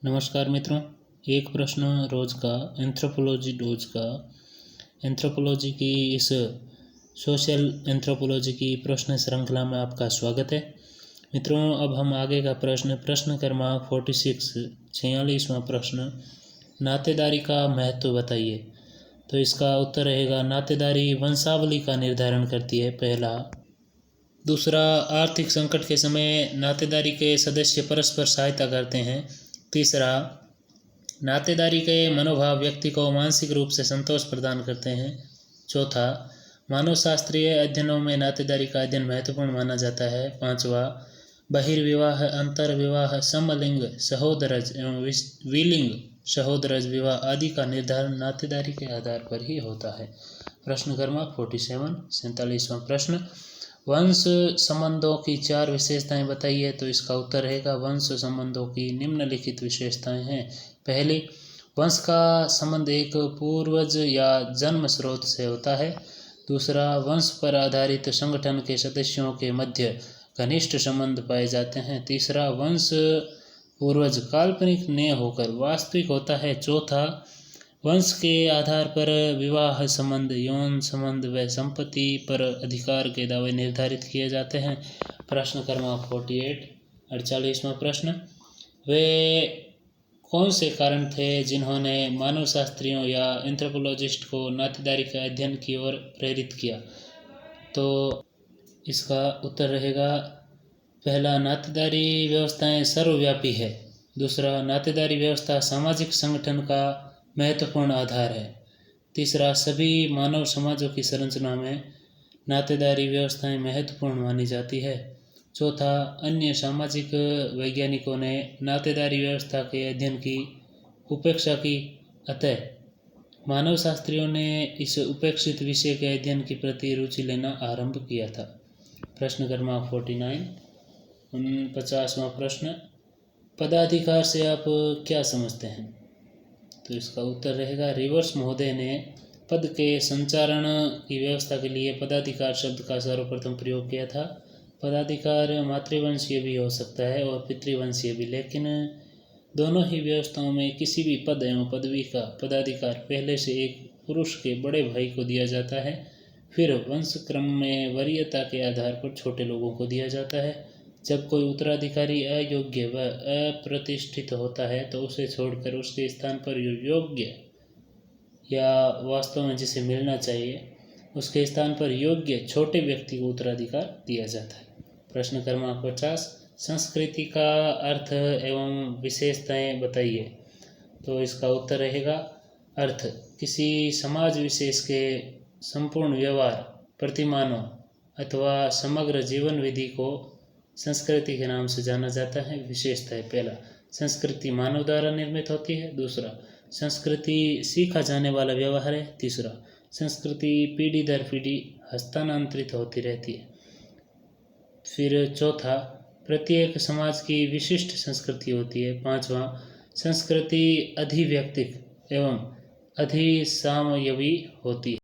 नमस्कार मित्रों, एक प्रश्न रोज का एंथ्रोपोलॉजी की इस सोशल एंथ्रोपोलॉजी की प्रश्न श्रृंखला में आपका स्वागत है। मित्रों, अब हम आगे का प्रश्न क्रमांक 46वां प्रश्न, नातेदारी का महत्व बताइए। तो इसका उत्तर रहेगा, नातेदारी वंशावली का निर्धारण करती है, पहला। दूसरा, आर्थिक संकट के समय नातेदारी के सदस्य परस्पर सहायता करते हैं। तीसरा, नातेदारी के मनोभाव व्यक्ति को मानसिक रूप से संतोष प्रदान करते हैं। चौथा, मानवशास्त्रीय अध्ययनों में नातेदारी का अध्ययन महत्वपूर्ण माना जाता है। पांचवा, बहिर्विवाह, अंतर्विवाह, समलिंग सहोदरज एवं विलिंग सहोदरज विवाह आदि का निर्धारण नातेदारी के आधार पर ही होता है। प्रश्न क्रमांक 47वां प्रश्न, वंश संबंधों की 4 विशेषताएं बताइए। तो इसका उत्तर रहेगा, वंश संबंधों की निम्नलिखित विशेषताएं हैं। पहली, वंश का संबंध एक पूर्वज या जन्म स्रोत से होता है। दूसरा, वंश पर आधारित संगठन के सदस्यों के मध्य घनिष्ठ संबंध पाए जाते हैं। तीसरा, वंश पूर्वज काल्पनिक न होकर वास्तविक होता है। चौथा, वंश के आधार पर विवाह संबंध, यौन संबंध व संपत्ति पर अधिकार के दावे निर्धारित किए जाते हैं। प्रश्न क्रमांक 48वां प्रश्न, वे कौन से कारण थे जिन्होंने मानवशास्त्रियों या एंथ्रोपोलॉजिस्ट को नातेदारी के अध्ययन की ओर प्रेरित किया। तो इसका उत्तर रहेगा, पहला, नातेदारी व्यवस्थाएं सर्वव्यापी है। दूसरा, नातेदारी व्यवस्था सामाजिक संगठन का महत्वपूर्ण आधार है। तीसरा, सभी मानव समाजों की संरचना में नातेदारी व्यवस्थाएं महत्वपूर्ण मानी जाती है। चौथा, अन्य सामाजिक वैज्ञानिकों ने नातेदारी व्यवस्था के अध्ययन की उपेक्षा की, अतः मानवशास्त्रियों ने इस उपेक्षित विषय के अध्ययन के प्रति रुचि लेना आरंभ किया था। प्रश्न क्रमांक 49वां प्रश्न, पदाधिकार से आप क्या समझते हैं। तो इसका उत्तर रहेगा, रिवर्स महोदय ने पद के संचारण की व्यवस्था के लिए पदाधिकार शब्द का सर्वप्रथम प्रयोग किया था। पदाधिकार मातृवंशीय भी हो सकता है और पितृवंशीय भी, लेकिन दोनों ही व्यवस्थाओं में किसी भी पद एवं पदवी का पदाधिकार पहले से एक पुरुष के बड़े भाई को दिया जाता है, फिर वंश क्रम में वरीयता के आधार पर छोटे लोगों को दिया जाता है। जब कोई उत्तराधिकारी अयोग्य व अप्रतिष्ठित होता है तो उसे छोड़कर उसके स्थान पर योग्य, या वास्तव में जिसे मिलना चाहिए उसके स्थान पर योग्य छोटे व्यक्ति को उत्तराधिकार दिया जाता है। प्रश्न क्रमांक 50, संस्कृति का अर्थ एवं विशेषताएं बताइए। तो इसका उत्तर रहेगा, अर्थ किसी समाज विशेष के संपूर्ण व्यवहार, प्रतिमानों अथवा समग्र जीवन विधि को संस्कृति के नाम से जाना जाता है। विशेषता है, पहला, संस्कृति मानव द्वारा निर्मित होती है। दूसरा, संस्कृति सीखा जाने वाला व्यवहार है। तीसरा, संस्कृति पीढ़ी दर पीढ़ी हस्तांतरित होती रहती है। फिर चौथा, प्रत्येक समाज की विशिष्ट संस्कृति होती है। पांचवा, संस्कृति अधिव्यक्तिक एवं अधिसामयवी होती है।